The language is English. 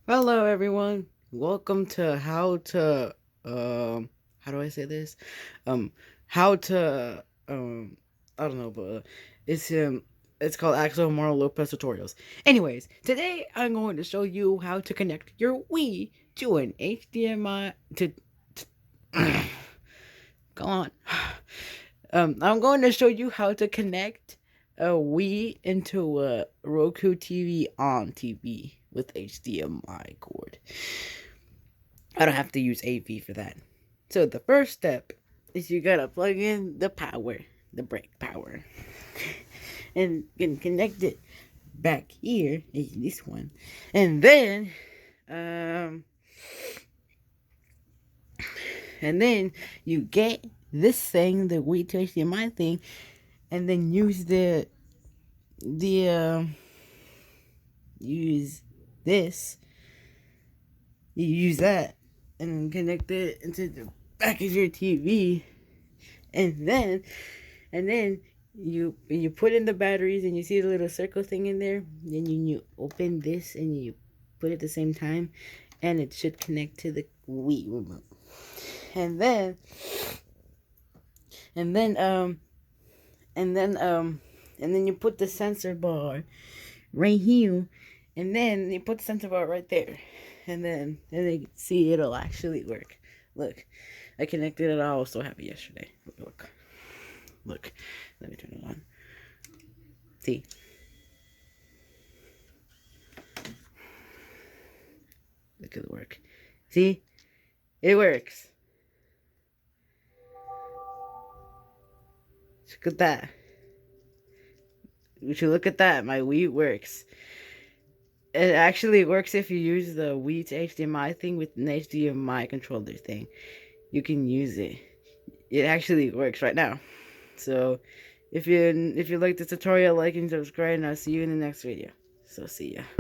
Hello everyone. Welcome to how do I say this? How to I don't know, but it's called Axel Mario Lopez Tutorials. Anyways, today I'm going to show you how to connect your Wii to an HDMI to go on. I'm going to show you how to connect a Wii into a Roku TV on TV with HDMI cord. I don't have to use AV for that. So the first step is you gotta plug in the power, the brake power, and you can connect it back here, this one, and then um, and then you get this thing, the Wii to HDMI thing, and then use the use this. You use that and connect it into the back of your TV, and then you put in the batteries and you see the little circle thing in there. Then you open this and you put it at the same time, and it should connect to the Wii remote. And then and then and then and then you put the sensor bar right here, and then you put the sensor bar right there, and then you can see it'll actually work. Look, I connected it. I was so happy yesterday. Look, let me turn it on. See, look at the work. See, it works. Look at that. You should look at that. My Wii works. It actually works if you use the Wii to HDMI thing with an HDMI controller thing. You can use it. It actually works right now. So, if you like this tutorial, like and subscribe, and I'll see you in the next video. So, see ya.